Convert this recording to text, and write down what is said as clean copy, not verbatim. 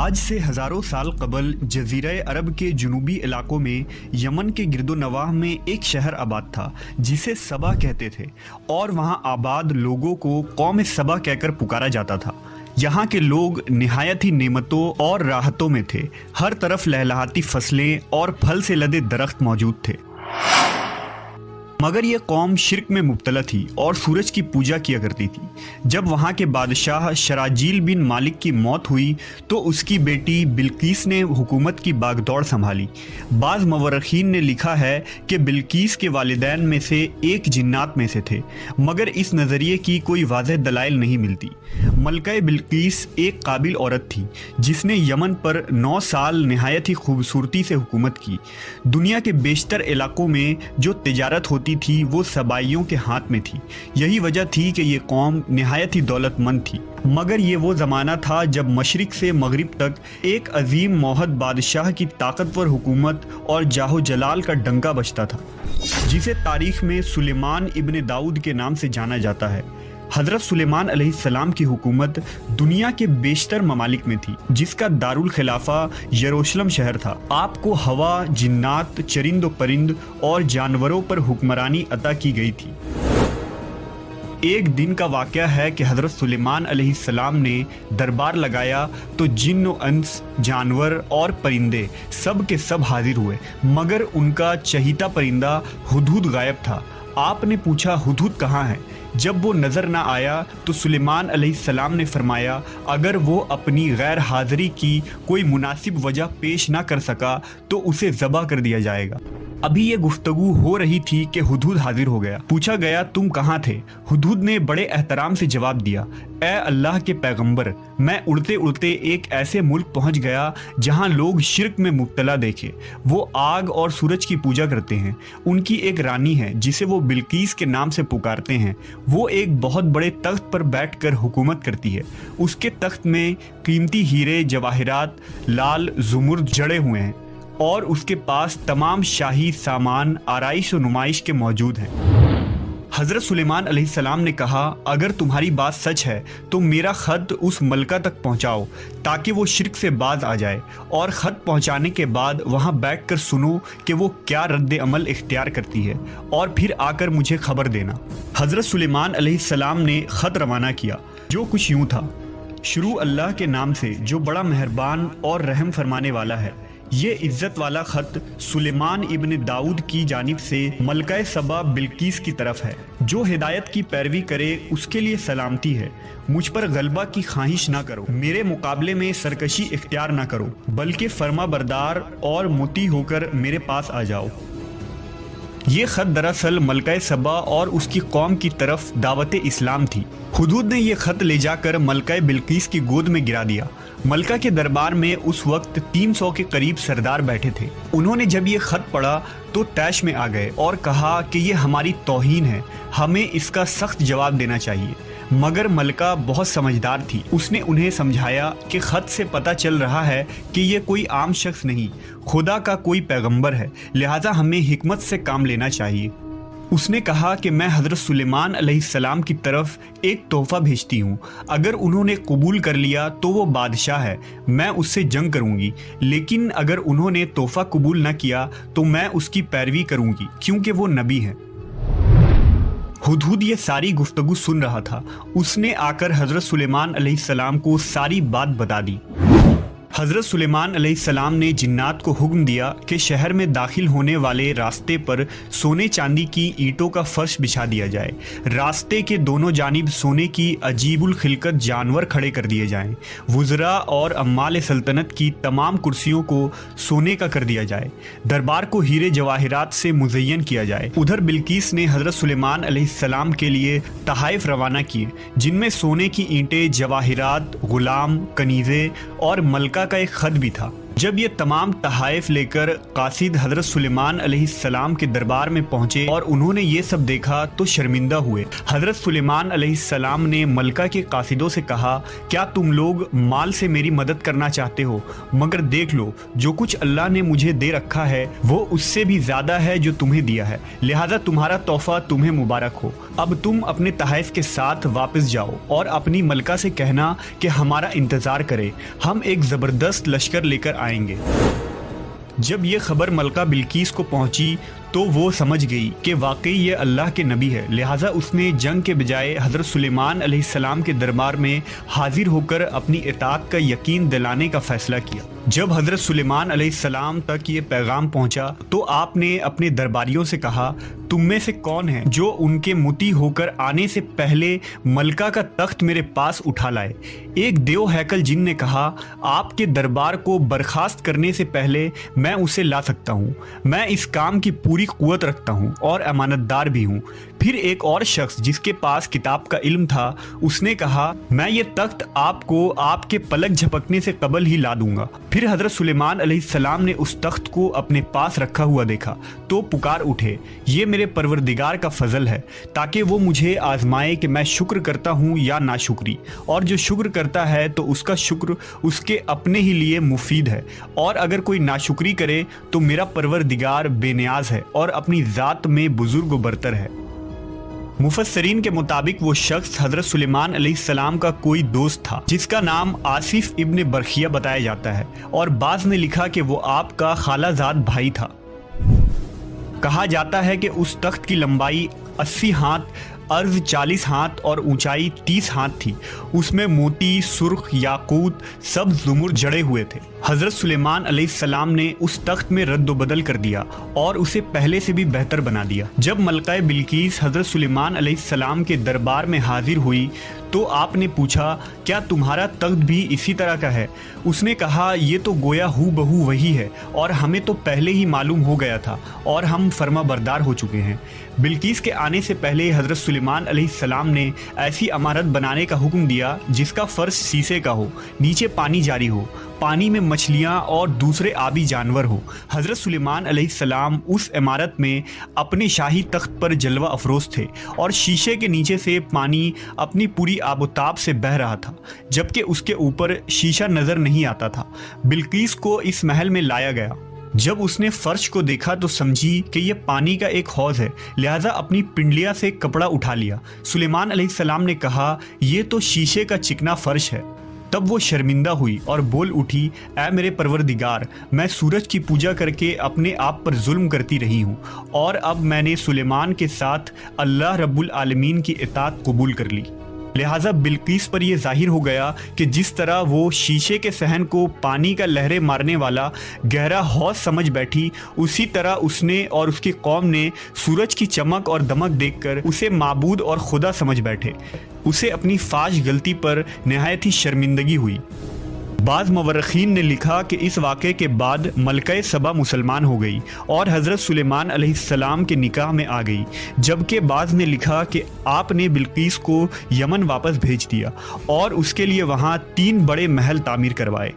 आज से हजारों साल कबल जजीरा अरब के जुनूबी इलाकों में यमन के गिरदोनवाह में एक शहर आबाद था जिसे सबा कहते थे और वहां आबाद लोगों को कौम सबा कहकर पुकारा जाता था। यहाँ के लोग निहायत ही नेमतों और राहतों में थे। हर तरफ लहलहाती फसलें और फल से लदे दरख्त मौजूद थे। मगर यह कौम शिर्क में मुब्तला थी और सूरज की पूजा किया करती थी। जब वहाँ के बादशाह शराजील बिन मालिक की मौत हुई तो उसकी बेटी बिल्कीस ने हुकूमत की बागदौड़ संभाली। बाज़ मवर्रखीन ने लिखा है कि बिल्कीस के वालिदैन में से एक जिन्नात में से थे, मगर इस नज़रिए की कोई वाज़ेह दलाइल नहीं मिलती। मलका बिल्कीस एक काबिल औरत थी जिसने यमन पर 9 साल निहायत ही खूबसूरती से हुकूमत की। दुनिया के बेशतर इलाकों में जो तिजारत होती थी वो सबाइयों के हाथ में थी। यही वजह थी कि ये कौम निहायत ही दौलतमंद थी। मगर ये वो ज़माना था जब मशरिक से मगरिब तक एक अजीम मौहद बादशाह की ताकतवर हुकूमत और जाहो जलाल का डंका बजता था, जिसे तारीख में सुलेमान इब्न दाऊद के नाम से जाना जाता है। हज़रत सुलेमान अलैहिस्सलाम की हुकूमत दुनिया के बेशतर ममालिक में थी, जिसका दारुल खिलाफा यरूशलेम शहर था। आपको हवा, जिन्नात, चरिंद परिंद और जानवरों पर हुक्मरानी अता की गई थी। एक दिन का वाक़या है कि हज़रत सुलेमान अलैहिस्सलाम ने दरबार लगाया तो जिन्न व अंस, जानवर और परिंदे सब के सब हाजिर हुए, मगर उनका चहीता परिंदा हुदहुद गायब था। आपने पूछा, हुदहुद कहाँ है? जब वो नज़र ना आया तो सुलेमान अलैहिस्सलाम ने फरमाया, अगर वो अपनी गैर हाज़िरी की कोई मुनासिब वजह पेश ना कर सका तो उसे ज़बह कर दिया जाएगा। अभी ये गुफ्तगू हो रही थी कि हुदहुद हाजिर हो गया। पूछा गया, तुम कहाँ थे? हुदहुद ने बड़े एहतराम से जवाब दिया, ए अल्लाह के पैगंबर, मैं उड़ते उड़ते एक ऐसे मुल्क पहुँच गया जहाँ लोग शिर्क में मुब्तला देखे। वो आग और सूरज की पूजा करते हैं। उनकी एक रानी है जिसे वो बिल्कीस के नाम से पुकारते हैं। वो एक बहुत बड़े तख्त पर बैठकर हुकूमत करती है। उसके तख्त में कीमती हीरे, जवाहिरात, लाल ज़ुमुर्द जड़े हुए हैं और उसके पास तमाम शाही सामान आराइश और नुमाइश के मौजूद हैं। हज़रत सुलेमान अलैहिस्सलाम ने कहा, अगर तुम्हारी बात सच है तो मेरा ख़त उस मलका तक पहुंचाओ ताकि वो शिर्क से बाज आ जाए, और ख़त पहुंचाने के बाद वहां बैठकर सुनो कि वो क्या रद्द अमल इख्तियार करती है, और फिर आकर मुझे खबर देना। हज़रत सुलेमान अलैहिस्सलाम ने ख़त रवाना किया, जो कुछ यूँ था, शुरू अल्लाह के नाम से जो बड़ा मेहरबान और रहम फरमाने वाला है। ये इज़्ज़त वाला ख़त सुलेमान इब्न दाऊद की जानिब से मलका सबा बिल्कीस की तरफ है। जो हिदायत की पैरवी करे उसके लिए सलामती है। मुझ पर गलबा की ख्वाहिश ना करो, मेरे मुकाबले में सरकशी इख्तियार ना करो, बल्कि फर्मा बरदार और मुती होकर मेरे पास आ जाओ। ये ख़त दरअसल मलका सबा और उसकी कौम की तरफ दावत इस्लाम थी। हुदहुद ने यह ख़त ले जाकर मलका बिल्कीस की गोद में गिरा दिया। मलका के दरबार में उस वक्त 300 के करीब सरदार बैठे थे। उन्होंने जब ये ख़त पढ़ा तो तैश में आ गए और कहा कि ये हमारी तौहीन है, हमें इसका सख्त जवाब देना चाहिए। मगर मलका बहुत समझदार थी। उसने उन्हें समझाया कि ख़त से पता चल रहा है कि ये कोई आम शख्स नहीं, खुदा का कोई पैगंबर है, लिहाजा हमें हिकमत से काम लेना चाहिए। उसने कहा कि मैं हज़रत सुलेमान अलैहिस्सलाम की तरफ एक तोहफ़ा भेजती हूँ। अगर उन्होंने कबूल कर लिया तो वो बादशाह है, मैं उससे जंग करूँगी, लेकिन अगर उन्होंने तोहफ़ा कबूल न किया तो मैं उसकी पैरवी करूँगी, क्योंकि वो नबी है। हुदहुद ये सारी गुफ्तगू सुन रहा था। उसने आकर हज़रत सुलेमान अलैहिस्सलाम को सारी बात बता दी। हज़रत सुलेमान अलैहिस्सलाम ने जिन्नात को हुक्म दिया कि शहर में दाखिल होने वाले रास्ते पर सोने चांदी की ईंटों का फर्श बिछा दिया जाए। रास्ते के दोनों जानिब सोने की अजीबुल खिलकत जानवर खड़े कर दिए जाएं। वुज़रा और अम्माल सल्तनत की तमाम कुर्सियों को सोने का कर दिया जाए। दरबार को हीरे जवाहिरात से मुज़य्यन किया जाए। उधर बिल्कीस ने हज़रत सुलेमान अलैहिस्सलाम के लिए तहाइफ रवाना किए, जिनमें सोने की ईंटें, जवाहिरात, गुलाम, कनीज़े और मलका का एक ख़त भी था। जब ये तमाम तहाइफ लेकर कासिद हजरत सुलेमान अलैहिस्सलाम के दरबार में पहुंचे और उन्होंने ये सब देखा तो शर्मिंदा हुए। हजरत सुलेमान अलैहिस्सलाम ने मलका के कासिदों से कहा, क्या तुम लोग माल से मेरी मदद करना चाहते हो? मगर देख लो, जो कुछ अल्लाह ने मुझे दे रखा है वो उससे भी ज्यादा है जो तुम्हें दिया है, लिहाजा तुम्हारा तोहफा तुम्हें मुबारक हो। अब तुम अपने तहाइफ के साथ वापस जाओ और अपनी मलका से कहना कि हमारा इंतजार करे, हम एक जबरदस्त लश्कर लेकर आएंगे। जब ये खबर मलका बिल्कीस को पहुंची तो वो समझ गई कि वाकई ये अल्लाह के नबी है, लिहाजा उसने जंग के बजाय हज़रत सुलेमान अलैहिस्सलाम के दरबार में हाजिर होकर अपनी इताअत का यकीन दिलाने का फैसला किया। जब हज़रत सुलेमान अलैहिस्सलाम तक ये पैगाम पहुंचा तो आपने अपने दरबारियों से कहा, तुम में से कौन है जो उनके मुती होकर आने से पहले मलका का तख्त मेरे पास उठा लाए? एक देव हैकल जिन ने कहा, आपके दरबार को बर्खास्त करने से पहले मैं उसे ला सकता हूँ, मैं इस काम की पूरी कुव्वत रखता हूँ और अमानतदार भी हूँ। फिर एक और शख्स जिसके पास किताब का इल्म था, उसने कहा, मैं ये तख्त आपको आपके पलक झपकने से कबल ही ला दूंगा। फिर हजरत सुलेमान अलैहिस्सलाम ने उस तख्त को अपने पास रखा हुआ देखा तो पुकार उठे, ये मेरे परवरदिगार का फजल है ताकि वो मुझे आजमाए कि मैं शुक्र करता हूँ या नाशुक्री, और जो शुक्र करता है तो उसका शुक्र उसके अपने ही लिए मुफीद है, और अगर कोई नाशुक्री करे तो मेरा परवरदिगार बेनियाज है और अपनी ज़ात में बुजुर्ग व बरतर है। मुफस्सरीन के मुताबिक वो शख्स हजरत सुलेमान अलैहिस्सलाम का कोई दोस्त था जिसका नाम आसिफ इब्न बरखिया बताया जाता है, और बाज़ ने लिखा कि वो आपका खालाजाद भाई था। कहा जाता है कि उस तख्त की लंबाई 80 हाथ, अर्ज 40 हाथ और ऊंचाई 30 हाथ थी। उसमें मोती, सुर्ख, याकूत, सब ज़ुमुर जड़े हुए थे। हज़रत सुलेमान अलैहिस्सलाम ने उस तख्त में रद्द बदल कर दिया और उसे पहले से भी बेहतर बना दिया। जब मलका बिल्कीस हज़रत सुलेमान अलैहिस्सलाम के दरबार में हाजिर हुई तो आपने पूछा, क्या तुम्हारा तख्त भी इसी तरह का है? उसने कहा, ये तो गोया हू बहू वही है और हमें तो पहले ही मालूम हो गया था और हम फर्मा बरदार हो चुके हैं। बिल्कीस के आने से पहले हज़रत सुलेमान अलैहिस्सलाम ने ऐसी इमारत बनाने का हुक्म दिया जिसका फर्श शीशे का हो, नीचे पानी जारी हो, पानी में मछलियाँ और दूसरे आबी जानवर हो। हज़रत सुलेमान अलैहिस्सलाम उस इमारत में अपने शाही तख्त पर जलवा अफरोज़ थे और शीशे के नीचे से पानी अपनी पूरी आबोताब से बह रहा था, जबकि उसके ऊपर शीशा नज़र नहीं आता था। बिल्कीस को इस महल में लाया गया। जब उसने फर्श को देखा तो समझी कि यह पानी का एक हौज है, लिहाजा अपनी पिंडलिया से कपड़ा उठा लिया। सुलेमान अलैहिस्सलाम ने कहा, यह तो शीशे का चिकना फर्श है। तब वो शर्मिंदा हुई और बोल उठी, ऐ मेरे परवरदिगार, मैं सूरज की पूजा करके अपने आप पर जुल्म करती रही हूँ और अब मैंने सुलेमान के साथ अल्लाह रब्बुल आलमीन की इताअत कबूल कर ली। लिहाजा बिल्कीस पर यह जाहिर हो गया कि जिस तरह वो शीशे के सहन को पानी का लहरें मारने वाला गहरा हौज समझ बैठी, उसी तरह उसने और उसकी कौम ने सूरज की चमक और दमक देखकर उसे माबूद और खुदा समझ बैठे। उसे अपनी फाश गलती पर नहायत ही शर्मिंदगी हुई। बाज़ मवर्रखीन ने लिखा कि इस वाक़े के बाद मलका सबा मुसलमान हो गई और हज़रत सुलेमान अलैहिस्सलाम के निकाह में आ गई, जबकि बाज़ ने लिखा कि आपने बिल्कीस को यमन वापस भेज दिया और उसके लिए वहाँ 3 बड़े महल तामीर करवाए।